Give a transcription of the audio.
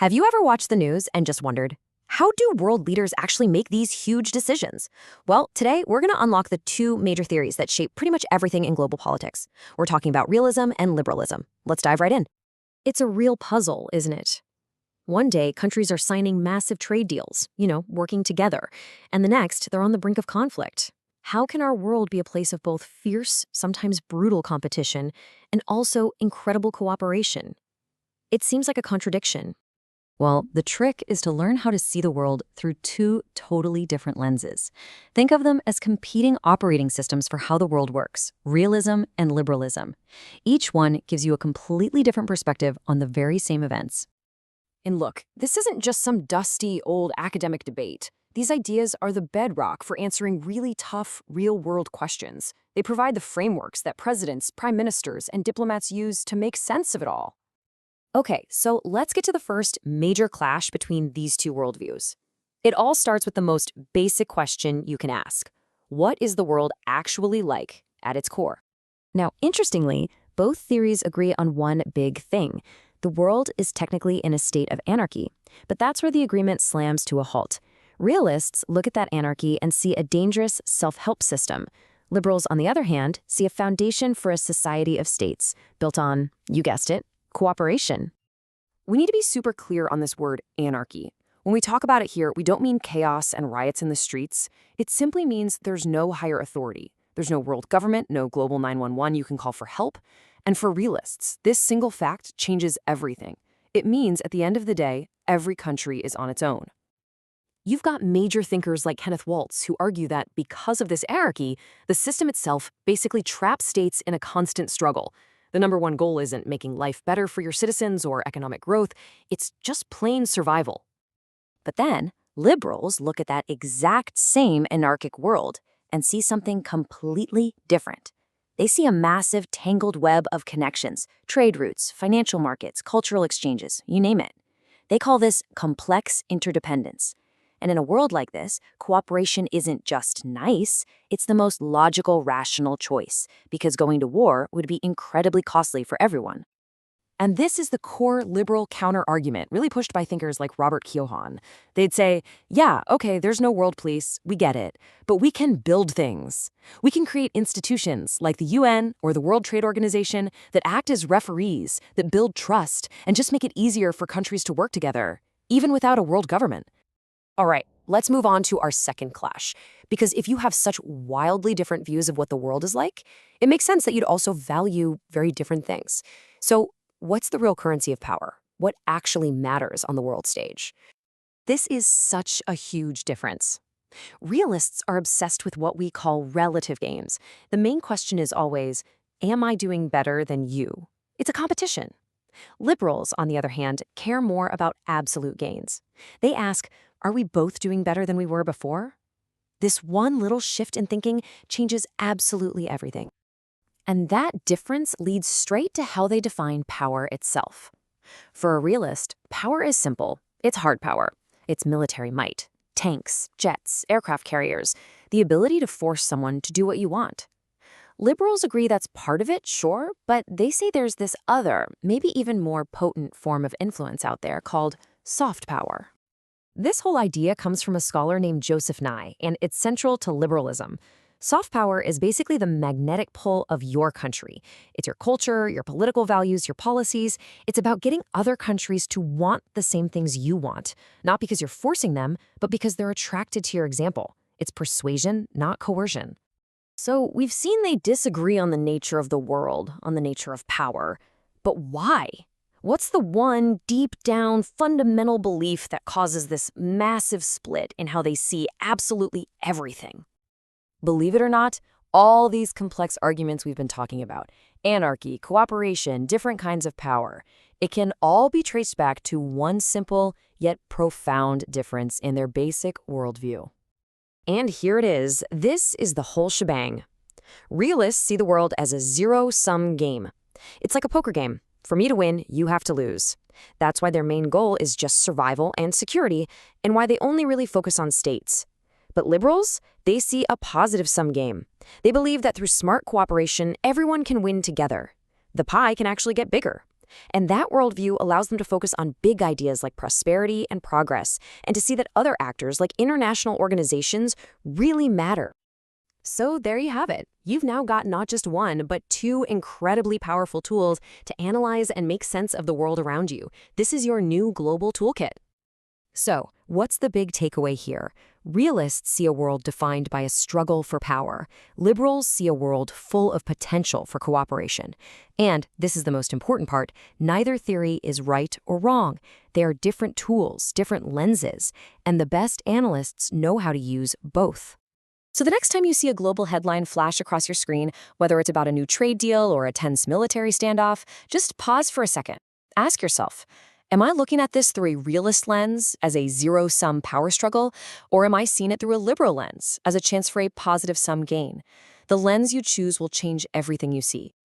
Have you ever watched the news and just wondered, how do world leaders actually make these huge decisions? Well, today we're going to unlock the two major theories that shape pretty much everything in global politics. We're talking about realism and liberalism. Let's dive right in. It's a real puzzle, isn't it? One day, countries are signing massive trade deals, working together, and the next, they're on the brink of conflict. How can our world be a place of both fierce, sometimes brutal competition, and also incredible cooperation? It seems like a contradiction. Well, the trick is to learn how to see the world through two totally different lenses. Think of them as competing operating systems for how the world works, realism and liberalism. Each one gives you a completely different perspective on the very same events. And look, this isn't just some dusty, old academic debate. These ideas are the bedrock for answering really tough, real-world questions. They provide the frameworks that presidents, prime ministers, and diplomats use to make sense of it all. Okay, so let's get to the first major clash between these two worldviews. It all starts with the most basic question you can ask. What is the world actually like at its core? Now, interestingly, both theories agree on one big thing. The world is technically in a state of anarchy, but that's where the agreement slams to a halt. Realists look at that anarchy and see a dangerous self-help system. Liberals, on the other hand, see a foundation for a society of states built on, you guessed it, cooperation. We need to be super clear on this word anarchy. When we talk about it here, we don't mean chaos and riots in the streets. It simply means there's no higher authority. There's no world government, no global 911 you can call for help. And for realists, this single fact changes everything. It means at the end of the day, every country is on its own. You've got major thinkers like Kenneth Waltz who argue that because of this anarchy, the system itself basically traps states in a constant struggle. The number one goal isn't making life better for your citizens or economic growth, it's just plain survival. But then, liberals look at that exact same anarchic world and see something completely different. They see a massive, tangled web of connections, trade routes, financial markets, cultural exchanges, you name it. They call this complex interdependence. And in a world like this, cooperation isn't just nice, it's the most logical, rational choice, because going to war would be incredibly costly for everyone. And this is the core liberal counter-argument, really pushed by thinkers like Robert Keohane. They'd say, yeah, okay, there's no world police, we get it, but we can build things. We can create institutions like the UN or the World Trade Organization that act as referees, that build trust, and just make it easier for countries to work together, even without a world government. All right, let's move on to our second clash, because if you have such wildly different views of what the world is like, it makes sense that you'd also value very different things. So, what's the real currency of power? What actually matters on the world stage? This is such a huge difference. Realists are obsessed with what we call relative gains. The main question is always, am I doing better than you? It's a competition. Liberals, on the other hand, care more about absolute gains. They ask, are we both doing better than we were before? This one little shift in thinking changes absolutely everything. And that difference leads straight to how they define power itself. For a realist, power is simple. It's hard power. It's military might, tanks, jets, aircraft carriers, the ability to force someone to do what you want. Liberals agree that's part of it, sure, but they say there's this other, maybe even more potent form of influence out there called soft power. This whole idea comes from a scholar named Joseph Nye, and it's central to liberalism. Soft power is basically the magnetic pull of your country. It's your culture, your political values, your policies. It's about getting other countries to want the same things you want, not because you're forcing them, but because they're attracted to your example. It's persuasion, not coercion. So we've seen they disagree on the nature of the world, on the nature of power. But why? What's the one deep down fundamental belief that causes this massive split in how they see absolutely everything? Believe it or not, all these complex arguments we've been talking about, anarchy, cooperation, different kinds of power, it can all be traced back to one simple yet profound difference in their basic worldview. And here it is. This is the whole shebang. Realists see the world as a zero-sum game. It's like a poker game. For me to win, you have to lose. That's why their main goal is just survival and security, and why they only really focus on states. But liberals, they see a positive-sum game. They believe that through smart cooperation, everyone can win together. The pie can actually get bigger. And that worldview allows them to focus on big ideas like prosperity and progress, and to see that other actors, like international organizations, really matter. So there you have it. You've now got not just one, but two incredibly powerful tools to analyze and make sense of the world around you. This is your new global toolkit. So, what's the big takeaway here? Realists see a world defined by a struggle for power. Liberals see a world full of potential for cooperation. And, this is the most important part, neither theory is right or wrong. They are different tools, different lenses, and the best analysts know how to use both. So the next time you see a global headline flash across your screen, whether it's about a new trade deal or a tense military standoff, just pause for a second. Ask yourself, am I looking at this through a realist lens, as a zero-sum power struggle, or am I seeing it through a liberal lens, as a chance for a positive-sum gain? The lens you choose will change everything you see.